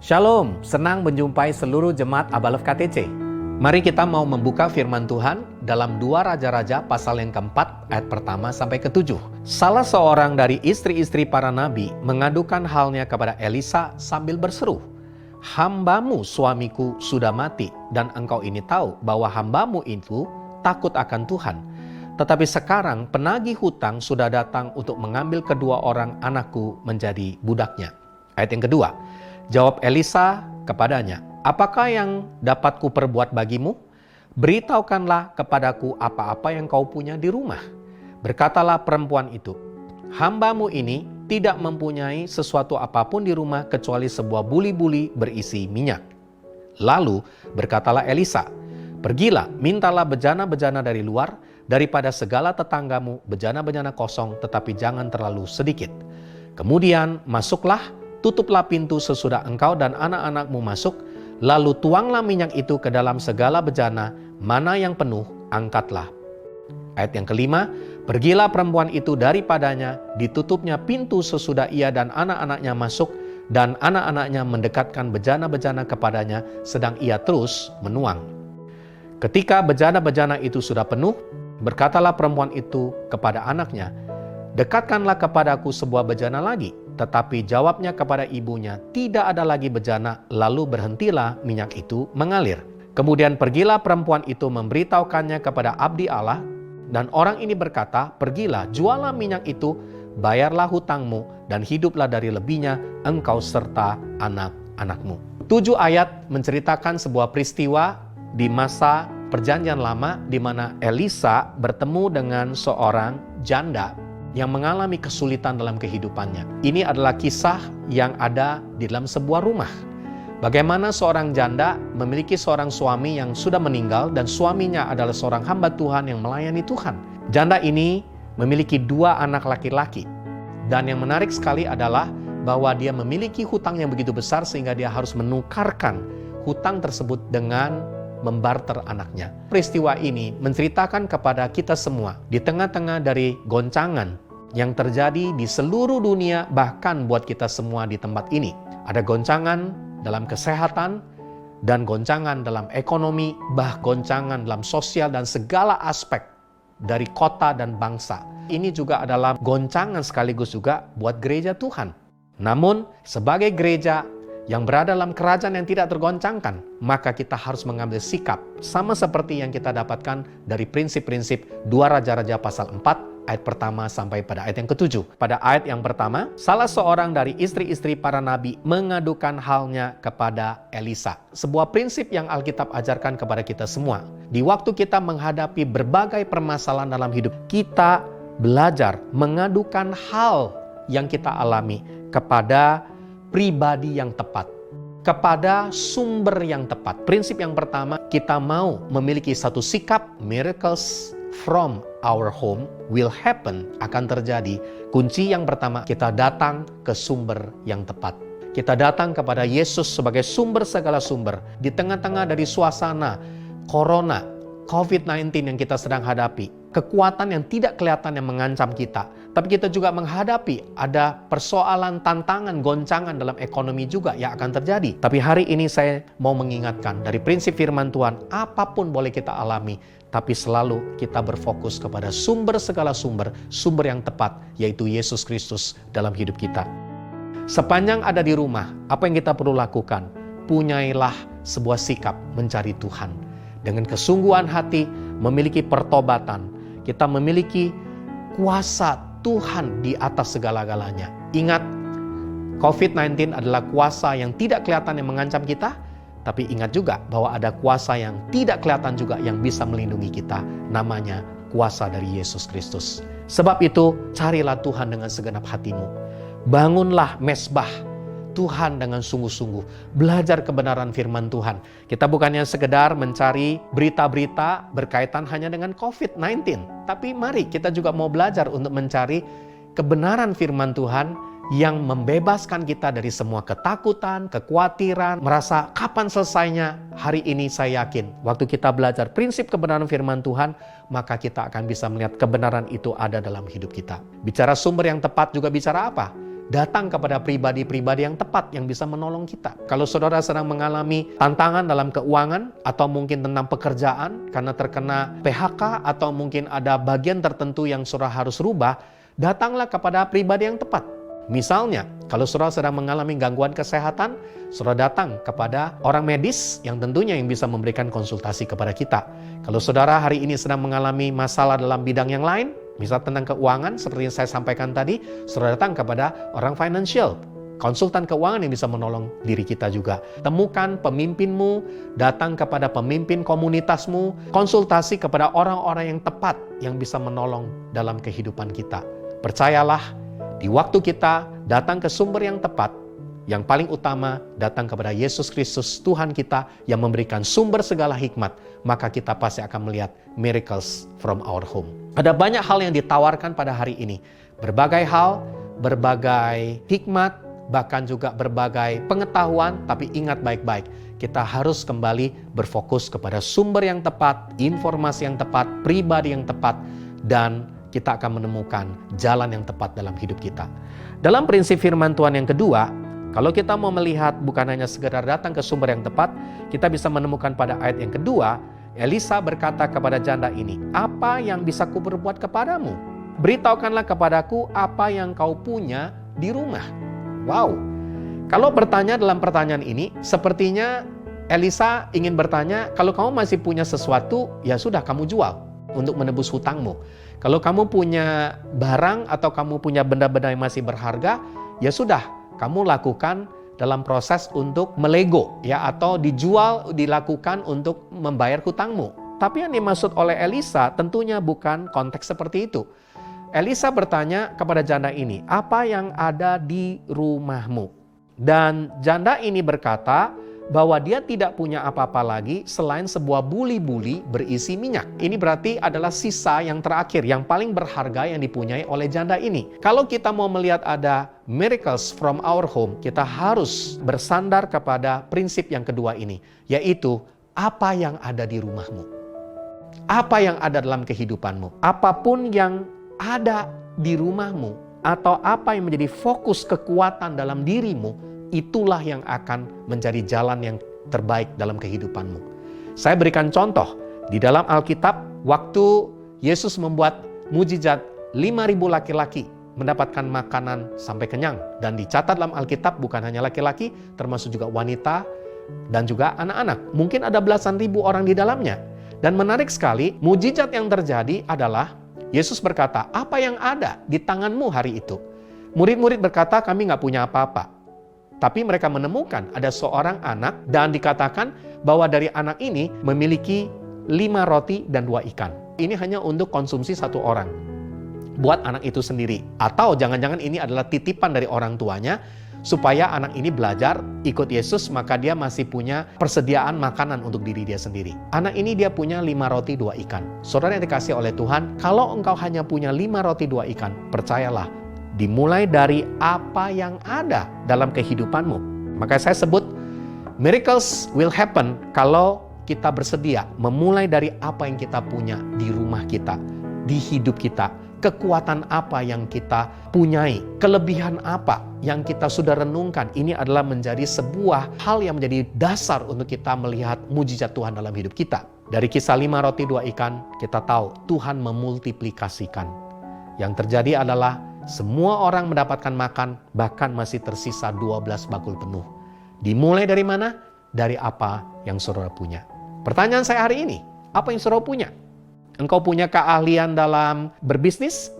Shalom, senang menjumpai seluruh jemaat Abalef KTC. Mari kita mau membuka firman Tuhan dalam 2 Raja-Raja pasal yang keempat ayat pertama sampai ke-7. Salah seorang dari istri-istri para nabi mengadukan halnya kepada Elisa sambil berseru, "Hambamu suamiku sudah mati dan engkau ini tahu bahwa hambamu itu takut akan Tuhan. Tetapi sekarang penagih hutang sudah datang untuk mengambil kedua orang anakku menjadi budaknya." Ayat yang kedua, jawab Elisa kepadanya, "Apakah yang dapat kuperbuat bagimu? Beritahukanlah kepadaku apa-apa yang kau punya di rumah." Berkatalah perempuan itu, "Hambamu ini tidak mempunyai sesuatu apapun di rumah kecuali sebuah buli-buli berisi minyak." Lalu berkatalah Elisa, "Pergilah, mintalah bejana-bejana dari luar, daripada segala tetanggamu bejana-bejana kosong, tetapi jangan terlalu sedikit. Kemudian masuklah, tutuplah pintu sesudah engkau dan anak-anakmu masuk, lalu tuanglah minyak itu ke dalam segala bejana, mana yang penuh, angkatlah." Ayat yang kelima, pergilah perempuan itu daripadanya, ditutupnya pintu sesudah ia dan anak-anaknya masuk, dan anak-anaknya mendekatkan bejana-bejana kepadanya, sedang ia terus menuang. Ketika bejana-bejana itu sudah penuh, berkatalah perempuan itu kepada anaknya, "Dekatkanlah kepadaku sebuah bejana lagi." Tetapi jawabnya kepada ibunya, "Tidak ada lagi bejana." Lalu berhentilah minyak itu mengalir. Kemudian pergilah perempuan itu memberitahukannya kepada abdi Allah, dan orang ini berkata, "Pergilah, jualah minyak itu, bayarlah hutangmu, dan hiduplah dari lebihnya engkau serta anak-anakmu." 7 ayat menceritakan sebuah peristiwa di masa Perjanjian Lama di mana Elisa bertemu dengan seorang janda yang mengalami kesulitan dalam kehidupannya. Ini adalah kisah yang ada di dalam sebuah rumah. Bagaimana seorang janda memiliki seorang suami yang sudah meninggal dan suaminya adalah seorang hamba Tuhan yang melayani Tuhan. Janda ini memiliki 2 anak laki-laki. Dan yang menarik sekali adalah bahwa dia memiliki hutang yang begitu besar sehingga dia harus menukarkan hutang tersebut dengan membarter anaknya. Peristiwa ini menceritakan kepada kita semua di tengah-tengah dari goncangan yang terjadi di seluruh dunia, bahkan buat kita semua di tempat ini. Ada goncangan dalam kesehatan dan goncangan dalam ekonomi, goncangan dalam sosial dan segala aspek dari kota dan bangsa. Ini juga adalah goncangan sekaligus juga buat gereja Tuhan. Namun sebagai gereja yang berada dalam kerajaan yang tidak tergoncangkan, maka kita harus mengambil sikap sama seperti yang kita dapatkan dari prinsip-prinsip 2 Raja-Raja pasal 4 ayat pertama sampai pada ayat yang ke-7. Pada ayat yang pertama, salah seorang dari istri-istri para nabi mengadukan halnya kepada Elisa. Sebuah prinsip yang Alkitab ajarkan kepada kita semua. Di waktu kita menghadapi berbagai permasalahan dalam hidup, kita belajar mengadukan hal yang kita alami kepada pribadi yang tepat, kepada sumber yang tepat. Prinsip yang pertama, kita mau memiliki satu sikap, miracles from our home will happen, akan terjadi. Kunci yang pertama, kita datang ke sumber yang tepat. Kita datang kepada Yesus sebagai sumber segala sumber. Di tengah-tengah dari suasana corona, COVID-19 yang kita sedang hadapi, kekuatan yang tidak kelihatan yang mengancam kita, tapi kita juga menghadapi ada persoalan, tantangan, goncangan dalam ekonomi juga yang akan terjadi. Tapi hari ini saya mau mengingatkan dari prinsip firman Tuhan, apapun boleh kita alami, tapi selalu kita berfokus kepada sumber segala sumber, sumber yang tepat, yaitu Yesus Kristus dalam hidup kita. Sepanjang ada di rumah, apa yang kita perlu lakukan? Punyailah sebuah sikap mencari Tuhan. Dengan kesungguhan hati, memiliki pertobatan, kita memiliki kuasa Tuhan di atas segala-galanya. Ingat, COVID-19 adalah kuasa yang tidak kelihatan yang mengancam kita, tapi ingat juga bahwa ada kuasa yang tidak kelihatan juga yang bisa melindungi kita. Namanya kuasa dari Yesus Kristus. Sebab itu, carilah Tuhan dengan segenap hatimu. Bangunlah mesbah Tuhan dengan sungguh-sungguh. Belajar kebenaran firman Tuhan. Kita bukannya sekedar mencari berita-berita berkaitan hanya dengan COVID-19. Tapi mari kita juga mau belajar untuk mencari kebenaran firman Tuhan yang membebaskan kita dari semua ketakutan, kekhawatiran, merasa kapan selesainya. Hari ini saya yakin, waktu kita belajar prinsip kebenaran firman Tuhan, maka kita akan bisa melihat kebenaran itu ada dalam hidup kita. Bicara sumber yang tepat juga bicara apa? datang kepada pribadi-pribadi yang tepat yang bisa menolong kita. Kalau saudara sedang mengalami tantangan dalam keuangan atau mungkin tentang pekerjaan karena terkena PHK atau mungkin ada bagian tertentu yang saudara harus rubah, datanglah kepada pribadi yang tepat. Misalnya, kalau saudara sedang mengalami gangguan kesehatan, saudara datang kepada orang medis yang tentunya yang bisa memberikan konsultasi kepada kita. Kalau saudara hari ini sedang mengalami masalah dalam bidang yang lain, misal tentang keuangan, seperti yang saya sampaikan tadi, saudara datang kepada orang financial, konsultan keuangan yang bisa menolong diri kita juga. Temukan pemimpinmu, datang kepada pemimpin komunitasmu, konsultasi kepada orang-orang yang tepat yang bisa menolong dalam kehidupan kita. Percayalah, di waktu kita datang ke sumber yang tepat, yang paling utama datang kepada Yesus Kristus, Tuhan kita yang memberikan sumber segala hikmat, maka kita pasti akan melihat miracles from our home. Ada banyak hal yang ditawarkan pada hari ini. Berbagai hal, berbagai hikmat, bahkan juga berbagai pengetahuan, tapi ingat baik-baik, kita harus kembali berfokus kepada sumber yang tepat, informasi yang tepat, pribadi yang tepat, dan kita akan menemukan jalan yang tepat dalam hidup kita. Dalam prinsip firman Tuhan yang kedua, kalau kita mau melihat bukan hanya sekedar datang ke sumber yang tepat, kita bisa menemukan pada ayat yang kedua, Elisa berkata kepada janda ini, "Apa yang bisa kuperbuat kepadamu? Beritahukanlah kepadaku apa yang kau punya di rumah." Wow. Kalau bertanya dalam pertanyaan ini, sepertinya Elisa ingin bertanya, kalau kamu masih punya sesuatu, ya sudah kamu jual untuk menebus hutangmu. Kalau kamu punya barang atau kamu punya benda-benda yang masih berharga, ya sudah, kamu lakukan dalam proses untuk melego ya, atau dijual, dilakukan untuk membayar hutangmu. Tapi yang dimaksud oleh Elisa tentunya bukan konteks seperti itu. Elisa bertanya kepada janda ini, "Apa yang ada di rumahmu?" Dan janda ini berkata bahwa dia tidak punya apa-apa lagi selain sebuah buli-buli berisi minyak. Ini berarti adalah sisa yang terakhir, yang paling berharga yang dipunyai oleh janda ini. Kalau kita mau melihat ada miracles from our home, kita harus bersandar kepada prinsip yang kedua ini, yaitu apa yang ada di rumahmu. Apa yang ada dalam kehidupanmu. Apapun yang ada di rumahmu, atau apa yang menjadi fokus kekuatan dalam dirimu, itulah yang akan menjadi jalan yang terbaik dalam kehidupanmu. Saya berikan contoh, di dalam Alkitab, waktu Yesus membuat mujizat 5.000 laki-laki mendapatkan makanan sampai kenyang. Dan dicatat dalam Alkitab bukan hanya laki-laki, termasuk juga wanita dan juga anak-anak. Mungkin ada belasan ribu orang di dalamnya. Dan menarik sekali, mujizat yang terjadi adalah Yesus berkata, "Apa yang ada di tanganmu hari itu?" Murid-murid berkata, "Kami nggak punya apa-apa." Tapi mereka menemukan ada seorang anak dan dikatakan bahwa dari anak ini memiliki 5 roti dan 2 ikan. Ini hanya untuk konsumsi satu orang, buat anak itu sendiri. Atau jangan-jangan ini adalah titipan dari orang tuanya, supaya anak ini belajar ikut Yesus, maka dia masih punya persediaan makanan untuk diri dia sendiri. Anak ini dia punya 5 roti 2 ikan. Saudara yang dikasih oleh Tuhan, kalau engkau hanya punya 5 roti 2 ikan, percayalah, dimulai dari apa yang ada dalam kehidupanmu. Maka saya sebut miracles will happen kalau kita bersedia memulai dari apa yang kita punya di rumah kita, di hidup kita. Kekuatan apa yang kita punyai, kelebihan apa yang kita sudah renungkan. Ini adalah menjadi sebuah hal yang menjadi dasar untuk kita melihat mujizat Tuhan dalam hidup kita. Dari kisah 5 roti 2 ikan, kita tahu Tuhan memultiplikasikan. Yang terjadi adalah semua orang mendapatkan makan, bahkan masih tersisa 12 bakul penuh. Dimulai dari mana? Dari apa yang saudara punya. Pertanyaan saya hari ini, apa yang saudara punya? Engkau punya keahlian dalam berbisnis?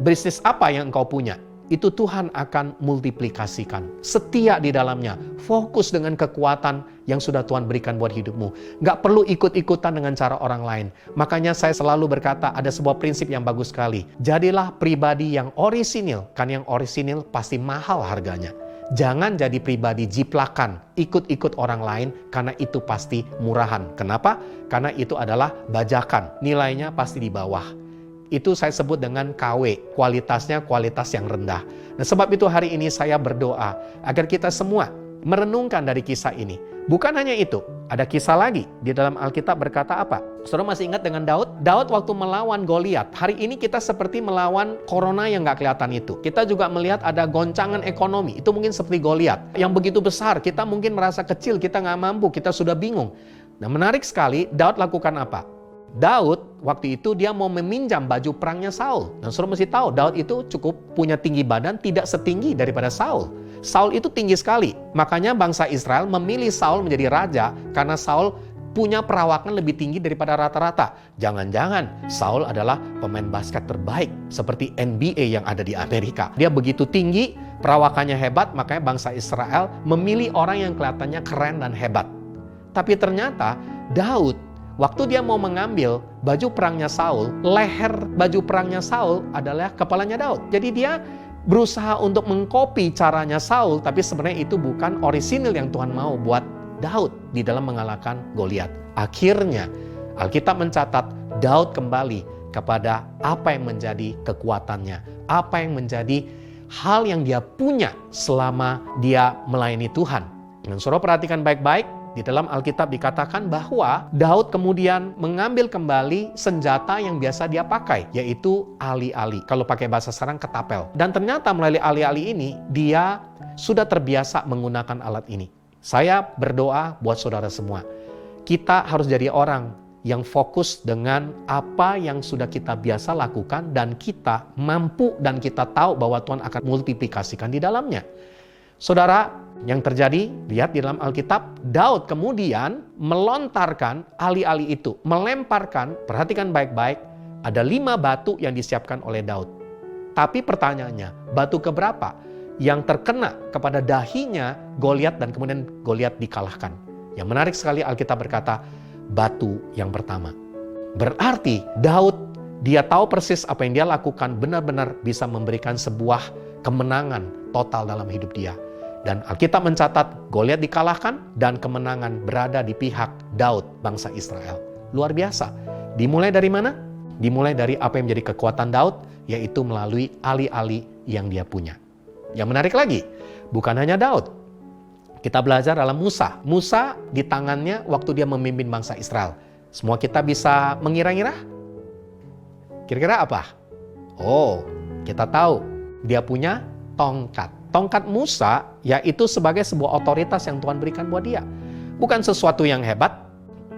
Bisnis apa yang engkau punya? Itu Tuhan akan multiplikasikan. Setia di dalamnya. Fokus dengan kekuatan yang sudah Tuhan berikan buat hidupmu. Nggak perlu ikut-ikutan dengan cara orang lain. Makanya saya selalu berkata ada sebuah prinsip yang bagus sekali. Jadilah pribadi yang orisinil. Kan yang orisinil pasti mahal harganya. Jangan jadi pribadi jiplakan, ikut-ikut orang lain, karena itu pasti murahan. Kenapa? Karena itu adalah bajakan. Nilainya pasti di bawah. Itu saya sebut dengan KW, kualitasnya kualitas yang rendah. Nah, sebab itu hari ini saya berdoa agar kita semua merenungkan dari kisah ini. Bukan hanya itu, ada kisah lagi di dalam Alkitab berkata apa? Saudara masih ingat dengan Daud? Daud waktu melawan Goliat. Hari ini kita seperti melawan corona yang gak kelihatan itu. Kita juga melihat ada goncangan ekonomi. Itu mungkin seperti Goliat. Yang begitu besar, kita mungkin merasa kecil, kita gak mampu, kita sudah bingung. Nah menarik sekali, Daud lakukan apa? Daud waktu itu dia mau meminjam baju perangnya Saul. Dan saudara mesti tahu, Daud itu cukup punya tinggi badan, tidak setinggi daripada Saul. Saul itu tinggi sekali. Makanya bangsa Israel memilih Saul menjadi raja karena Saul punya perawakan lebih tinggi daripada rata-rata. Jangan-jangan Saul adalah pemain basket terbaik seperti NBA yang ada di Amerika. Dia begitu tinggi, perawakannya hebat, makanya bangsa Israel memilih orang yang kelihatannya keren dan hebat. Tapi ternyata Daud waktu dia mau mengambil baju perangnya Saul, leher baju perangnya Saul adalah kepalanya Daud. Jadi dia berusaha untuk mengkopi caranya Saul, tapi sebenarnya itu bukan orisinil yang Tuhan mau buat Daud di dalam mengalahkan Goliat. Akhirnya Alkitab mencatat Daud kembali kepada apa yang menjadi kekuatannya, apa yang menjadi hal yang dia punya selama dia melayani Tuhan. Dan saudara perhatikan baik-baik. Di dalam Alkitab dikatakan bahwa Daud kemudian mengambil kembali senjata yang biasa dia pakai, yaitu ali-ali. Kalau pakai bahasa sekarang ketapel. Dan ternyata melalui ali-ali ini, dia sudah terbiasa menggunakan alat ini. Saya berdoa buat saudara semua. Kita harus jadi orang yang fokus dengan apa yang sudah kita biasa lakukan dan kita mampu dan kita tahu bahwa Tuhan akan multiplikasikan di dalamnya. Saudara, yang terjadi, lihat di dalam Alkitab, Daud kemudian melontarkan ali-ali itu, melemparkan, perhatikan baik-baik, ada 5 batu yang disiapkan oleh Daud. Tapi pertanyaannya, batu keberapa yang terkena kepada dahinya Goliat dan kemudian Goliat dikalahkan? Yang menarik sekali Alkitab berkata, batu yang pertama. Berarti Daud, dia tahu persis apa yang dia lakukan benar-benar bisa memberikan sebuah kemenangan total dalam hidup dia. Dan Alkitab mencatat Goliat dikalahkan dan kemenangan berada di pihak Daud, bangsa Israel. Luar biasa. Dimulai dari mana? Dimulai dari apa yang menjadi kekuatan Daud, yaitu melalui ali-ali yang dia punya. Yang menarik lagi, bukan hanya Daud. Kita belajar dalam Musa. Musa di tangannya waktu dia memimpin bangsa Israel. Semua kita bisa mengira-ngira? Kira-kira apa? Oh, kita tahu. Dia punya tongkat. Tongkat Musa yaitu sebagai sebuah otoritas yang Tuhan berikan buat dia. Bukan sesuatu yang hebat.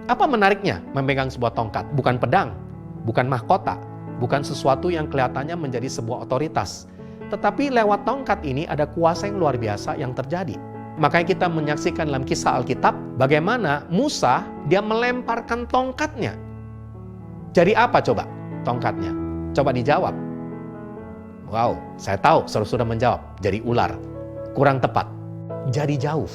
Apa menariknya memegang sebuah tongkat? Bukan pedang, bukan mahkota, bukan sesuatu yang kelihatannya menjadi sebuah otoritas. Tetapi lewat tongkat ini ada kuasa yang luar biasa yang terjadi. Makanya kita menyaksikan dalam kisah Alkitab bagaimana Musa dia melemparkan tongkatnya. Jadi apa coba tongkatnya? Coba dijawab. Wow, saya tahu saudara sudah menjawab. Jadi ular. Kurang tepat. Jadi jauh.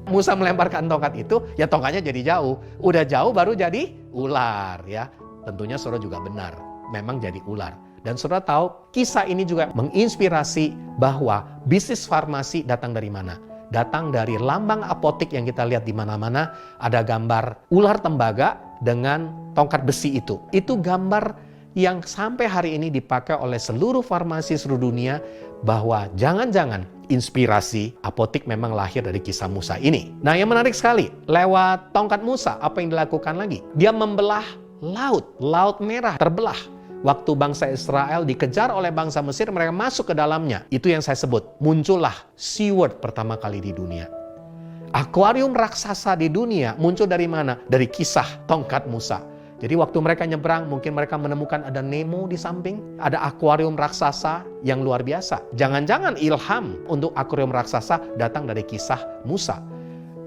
Musa melemparkan tongkat itu, ya tongkatnya jadi jauh. Udah jauh baru jadi ular ya. Tentunya saudara juga benar. Memang jadi ular. Dan saudara tahu, kisah ini juga menginspirasi bahwa bisnis farmasi datang dari mana? Datang dari lambang apotik yang kita lihat di mana-mana. Ada gambar ular tembaga dengan tongkat besi itu. Itu gambar yang sampai hari ini dipakai oleh seluruh farmasi seluruh dunia, bahwa jangan-jangan inspirasi apotik memang lahir dari kisah Musa ini. Nah yang menarik sekali, lewat tongkat Musa apa yang dilakukan lagi? Dia membelah laut merah terbelah. Waktu bangsa Israel dikejar oleh bangsa Mesir, mereka masuk ke dalamnya. Itu yang saya sebut, muncullah SeaWorld pertama kali di dunia. Akuarium raksasa di dunia muncul dari mana? Dari kisah tongkat Musa. Jadi waktu mereka nyebrang, mungkin mereka menemukan ada Nemo di samping, ada akuarium raksasa yang luar biasa. Jangan-jangan ilham untuk akuarium raksasa datang dari kisah Musa.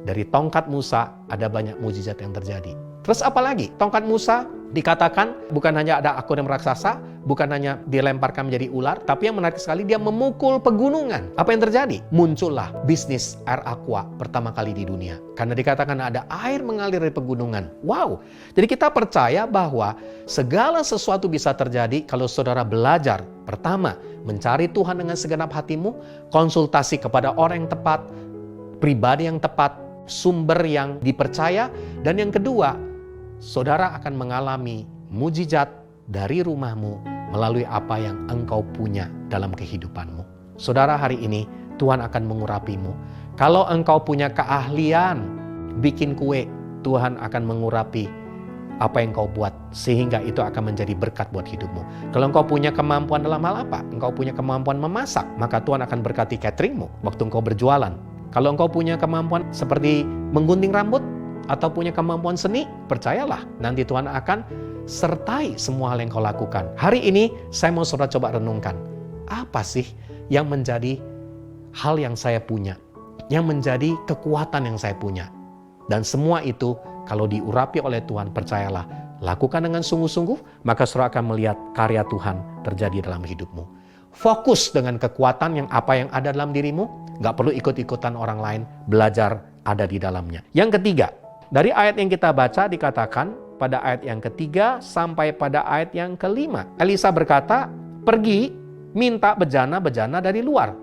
Dari tongkat Musa ada banyak mukjizat yang terjadi. Terus apa lagi? Tongkat Musa dikatakan bukan hanya ada akuarium raksasa, bukan hanya dilemparkan menjadi ular, tapi yang menarik sekali dia memukul pegunungan. Apa yang terjadi? Muncullah bisnis air aqua pertama kali di dunia. Karena dikatakan ada air mengalir dari pegunungan. Wow! Jadi kita percaya bahwa segala sesuatu bisa terjadi kalau saudara belajar. Pertama, mencari Tuhan dengan segenap hatimu, konsultasi kepada orang yang tepat, pribadi yang tepat, sumber yang dipercaya, dan yang kedua, saudara akan mengalami mujizat dari rumahmu melalui apa yang engkau punya dalam kehidupanmu. Saudara, hari ini Tuhan akan mengurapimu. Kalau engkau punya keahlian bikin kue, Tuhan akan mengurapi apa yang kau buat, sehingga itu akan menjadi berkat buat hidupmu. Kalau engkau punya kemampuan dalam hal apa? Engkau punya kemampuan memasak, maka Tuhan akan berkati cateringmu waktu engkau berjualan. Kalau engkau punya kemampuan seperti menggunting rambut, atau punya kemampuan seni, percayalah, nanti Tuhan akan sertai semua hal yang kau lakukan. Hari ini, saya mau saudara coba renungkan, apa sih yang menjadi hal yang saya punya, yang menjadi kekuatan yang saya punya. Dan semua itu, kalau diurapi oleh Tuhan, percayalah, lakukan dengan sungguh-sungguh, maka saudara akan melihat karya Tuhan terjadi dalam hidupmu. Fokus dengan kekuatan yang ada dalam dirimu, gak perlu ikut-ikutan orang lain, belajar ada di dalamnya. Yang ketiga, dari ayat yang kita baca dikatakan pada ayat yang ketiga sampai pada ayat yang kelima. Elisa berkata, pergi minta bejana-bejana dari luar,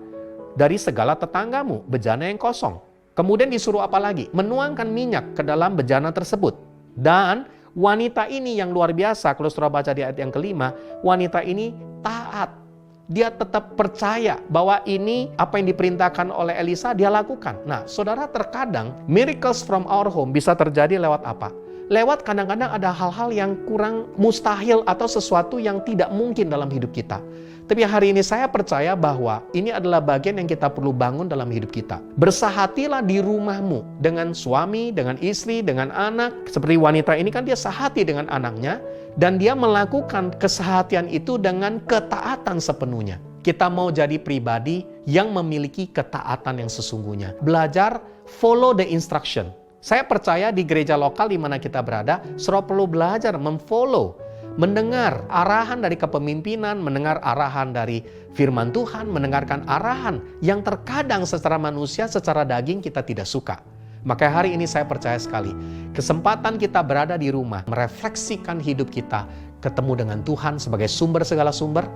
dari segala tetanggamu, bejana yang kosong. Kemudian disuruh apa lagi? Menuangkan minyak ke dalam bejana tersebut. Dan wanita ini yang luar biasa, kalau saudara baca di ayat yang kelima, wanita ini taat. Dia tetap percaya bahwa ini apa yang diperintahkan oleh Elisa dia lakukan. Nah, saudara, terkadang miracles from our home bisa terjadi lewat apa? Lewat kadang-kadang ada hal-hal yang kurang mustahil atau sesuatu yang tidak mungkin dalam hidup kita. Tapi hari ini saya percaya bahwa ini adalah bagian yang kita perlu bangun dalam hidup kita. Bersahatilah di rumahmu dengan suami, dengan istri, dengan anak. Seperti wanita ini kan dia sehati dengan anaknya. Dan dia melakukan kesehatian itu dengan ketaatan sepenuhnya. Kita mau jadi pribadi yang memiliki ketaatan yang sesungguhnya. Belajar follow the instruction. Saya percaya di gereja lokal di mana kita berada, saudara perlu belajar memfollow, mendengar arahan dari kepemimpinan, mendengar arahan dari firman Tuhan, mendengarkan arahan yang terkadang secara manusia, secara daging kita tidak suka. Maka hari ini saya percaya sekali, kesempatan kita berada di rumah, merefleksikan hidup kita, ketemu dengan Tuhan sebagai sumber segala sumber.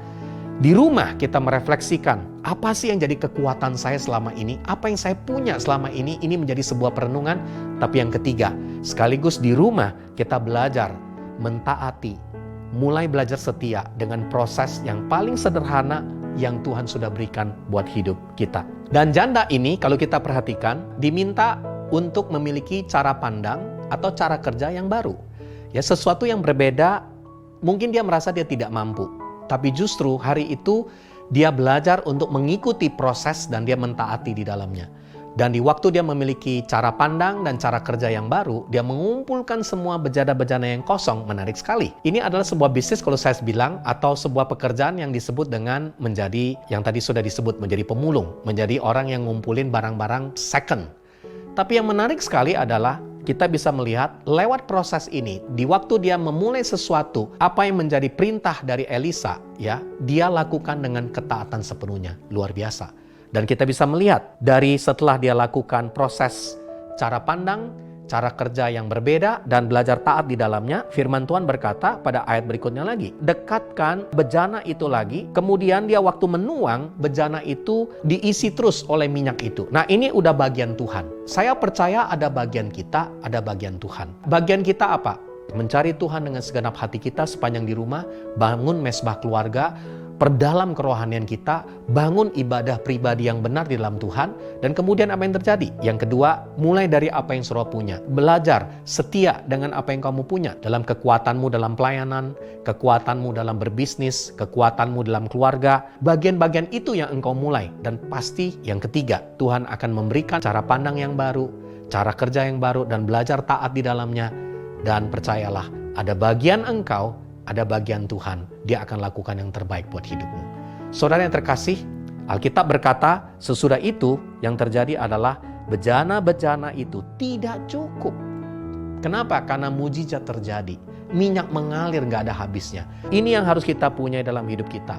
Di rumah kita merefleksikan, apa sih yang jadi kekuatan saya selama ini, apa yang saya punya selama ini menjadi sebuah perenungan. Tapi yang ketiga, sekaligus di rumah kita belajar mentaati, mulai belajar setia dengan proses yang paling sederhana yang Tuhan sudah berikan buat hidup kita. Dan janda ini kalau kita perhatikan, diminta untuk memiliki cara pandang atau cara kerja yang baru. Ya, sesuatu yang berbeda, mungkin dia merasa dia tidak mampu. Tapi justru hari itu dia belajar untuk mengikuti proses dan dia mentaati di dalamnya. Dan di waktu dia memiliki cara pandang dan cara kerja yang baru, dia mengumpulkan semua bejana-bejana yang kosong. Menarik sekali. Ini adalah sebuah bisnis kalau saya bilang, atau sebuah pekerjaan yang disebut dengan menjadi, yang tadi sudah disebut, menjadi pemulung. Menjadi orang yang ngumpulin barang-barang second. Tapi yang menarik sekali adalah kita bisa melihat lewat proses ini, di waktu dia memulai sesuatu, apa yang menjadi perintah dari Elisa, ya, dia lakukan dengan ketaatan sepenuhnya, luar biasa. Dan kita bisa melihat dari setelah dia lakukan proses cara pandang, cara kerja yang berbeda dan belajar taat di dalamnya, firman Tuhan berkata pada ayat berikutnya lagi, dekatkan bejana itu lagi, kemudian dia waktu menuang, bejana itu diisi terus oleh minyak itu. Nah, ini udah bagian Tuhan. Saya percaya ada bagian kita, ada bagian Tuhan. Bagian kita apa? Mencari Tuhan dengan segenap hati kita sepanjang di rumah, bangun mesbah keluarga, perdalam kerohanian kita, bangun ibadah pribadi yang benar di dalam Tuhan, dan kemudian apa yang terjadi? Yang kedua, mulai dari apa yang saudara punya. Belajar setia dengan apa yang kamu punya, dalam kekuatanmu dalam pelayanan, kekuatanmu dalam berbisnis, kekuatanmu dalam keluarga, bagian-bagian itu yang engkau mulai. Dan pasti yang ketiga, Tuhan akan memberikan cara pandang yang baru, cara kerja yang baru, dan belajar taat di dalamnya. Dan percayalah, ada bagian engkau, ada bagian Tuhan, dia akan lakukan yang terbaik buat hidupmu. Saudara yang terkasih, Alkitab berkata, sesudah itu yang terjadi adalah bejana-bejana itu tidak cukup. Kenapa? Karena mujizat terjadi. Minyak mengalir gak ada habisnya. Ini yang harus kita punya dalam hidup kita.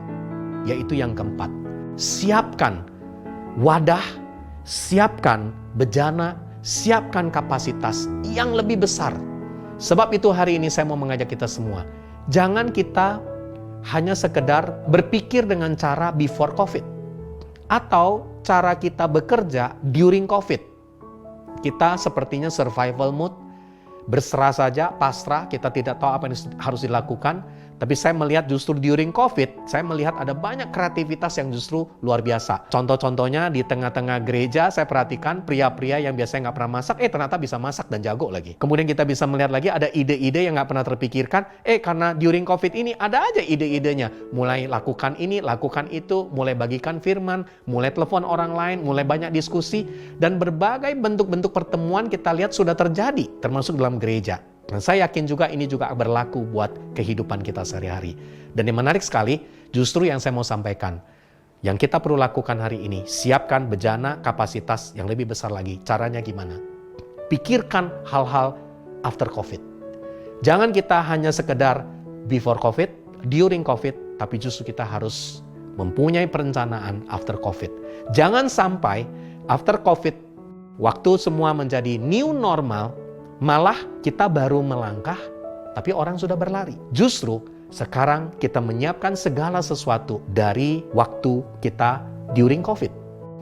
Yaitu yang keempat. Siapkan wadah, siapkan bejana, siapkan kapasitas yang lebih besar. Sebab itu hari ini saya mau mengajak kita semua. Jangan kita hanya sekedar berpikir dengan cara before COVID atau cara kita bekerja during COVID. Kita sepertinya survival mode, berserah saja, pasrah, kita tidak tahu apa yang harus dilakukan. Tapi saya melihat justru during COVID, saya melihat ada banyak kreativitas yang justru luar biasa. Contoh-contohnya di tengah-tengah gereja, saya perhatikan pria-pria yang biasanya nggak pernah masak, ternyata bisa masak dan jago lagi. Kemudian kita bisa melihat lagi ada ide-ide yang nggak pernah terpikirkan, karena during COVID ini ada aja ide-idenya. Mulai lakukan ini, lakukan itu, mulai bagikan firman, mulai telepon orang lain, mulai banyak diskusi, dan berbagai bentuk-bentuk pertemuan kita lihat sudah terjadi, termasuk dalam gereja. Dan saya yakin juga ini juga berlaku buat kehidupan kita sehari-hari. Dan yang menarik sekali, justru yang saya mau sampaikan, yang kita perlu lakukan hari ini, siapkan bejana kapasitas yang lebih besar lagi. Caranya gimana? Pikirkan hal-hal after COVID. Jangan kita hanya sekedar before COVID, during COVID, tapi justru kita harus mempunyai perencanaan after COVID. Jangan sampai after COVID, waktu semua menjadi new normal, malah kita baru melangkah, tapi orang sudah berlari. Justru sekarang kita menyiapkan segala sesuatu dari waktu kita during COVID.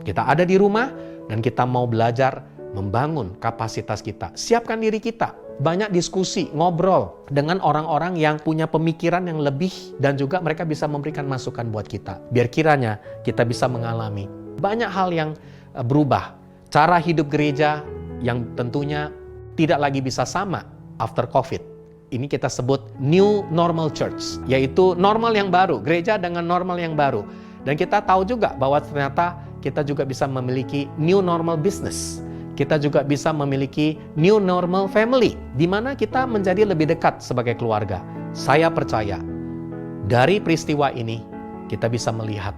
Kita ada di rumah dan kita mau belajar membangun kapasitas kita. Siapkan diri kita. Banyak diskusi, ngobrol dengan orang-orang yang punya pemikiran yang lebih dan juga mereka bisa memberikan masukan buat kita. Biar kiranya kita bisa mengalami banyak hal yang berubah. Cara hidup gereja yang tentunya tidak lagi bisa sama after COVID. Ini kita sebut new normal church, yaitu normal yang baru, gereja dengan normal yang baru. Dan kita tahu juga bahwa ternyata kita juga bisa memiliki new normal business. Kita juga bisa memiliki new normal family, di mana kita menjadi lebih dekat sebagai keluarga. Saya percaya, dari peristiwa ini, kita bisa melihat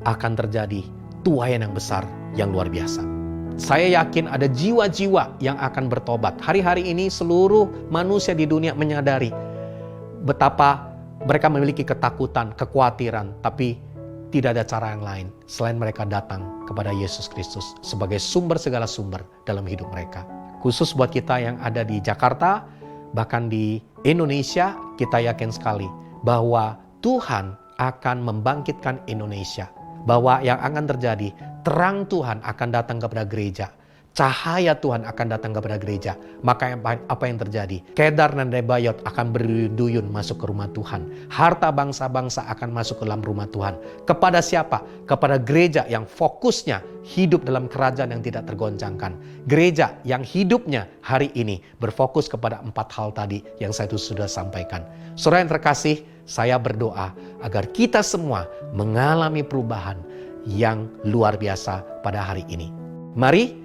akan terjadi tuaian yang besar, yang luar biasa. Saya yakin ada jiwa-jiwa yang akan bertobat. Hari-hari ini seluruh manusia di dunia menyadari betapa mereka memiliki ketakutan, kekhawatiran, tapi tidak ada cara yang lain selain mereka datang kepada Yesus Kristus sebagai sumber segala sumber dalam hidup mereka. Khusus buat kita yang ada di Jakarta, bahkan di Indonesia, kita yakin sekali bahwa Tuhan akan membangkitkan Indonesia. Bahwa yang akan terjadi, terang Tuhan akan datang kepada gereja. Cahaya Tuhan akan datang kepada gereja. Maka apa yang terjadi? Kedar dan Nebayot akan berduyun masuk ke rumah Tuhan. Harta bangsa-bangsa akan masuk ke dalam rumah Tuhan. Kepada siapa? Kepada gereja yang fokusnya hidup dalam kerajaan yang tidak tergoncangkan. Gereja yang hidupnya hari ini berfokus kepada 4 hal tadi yang saya sudah sampaikan. Saudara yang terkasih, saya berdoa agar kita semua mengalami perubahan yang luar biasa pada hari ini. Mari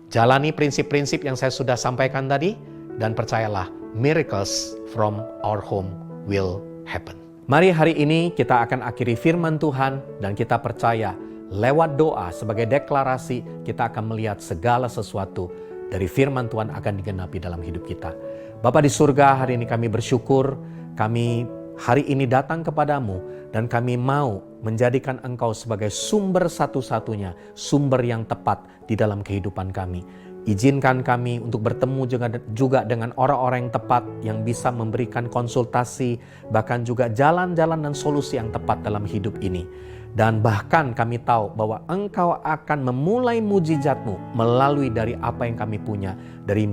jalani prinsip-prinsip yang saya sudah sampaikan tadi, dan percayalah, miracles from our home will happen. Mari hari ini kita akan akhiri firman Tuhan, dan kita percaya lewat doa sebagai deklarasi kita akan melihat segala sesuatu dari firman Tuhan akan digenapi dalam hidup kita. Bapa di surga, hari ini kami bersyukur, kami hari ini datang kepadamu dan kami mau menjadikan Engkau sebagai sumber satu-satunya, sumber yang tepat di dalam kehidupan kami. Izinkan kami untuk bertemu juga dengan orang-orang yang tepat yang bisa memberikan konsultasi, bahkan juga jalan-jalan dan solusi yang tepat dalam hidup ini. Dan bahkan kami tahu bahwa Engkau akan memulai mujizat-Mu melalui dari apa yang kami punya,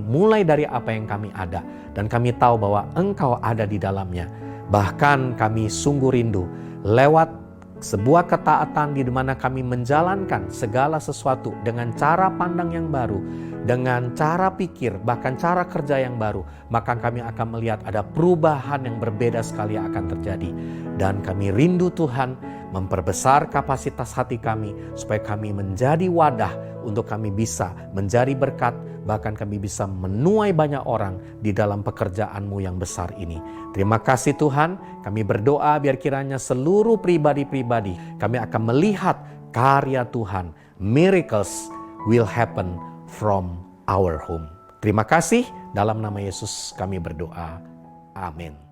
mulai dari apa yang kami ada. Dan kami tahu bahwa Engkau ada di dalamnya. Bahkan kami sungguh rindu lewat sebuah ketaatan di mana kami menjalankan segala sesuatu dengan cara pandang yang baru, dengan cara pikir, bahkan cara kerja yang baru, maka kami akan melihat ada perubahan yang berbeda sekali yang akan terjadi. Dan kami rindu Tuhan memperbesar kapasitas hati kami supaya kami menjadi wadah untuk kami bisa menjadi berkat, bahkan kami bisa menuai banyak orang di dalam pekerjaan-Mu yang besar ini. Terima kasih Tuhan, kami berdoa biar kiranya seluruh pribadi-pribadi kami akan melihat karya Tuhan. Miracles will happen from our home. Terima kasih, dalam nama Yesus kami berdoa. Amin.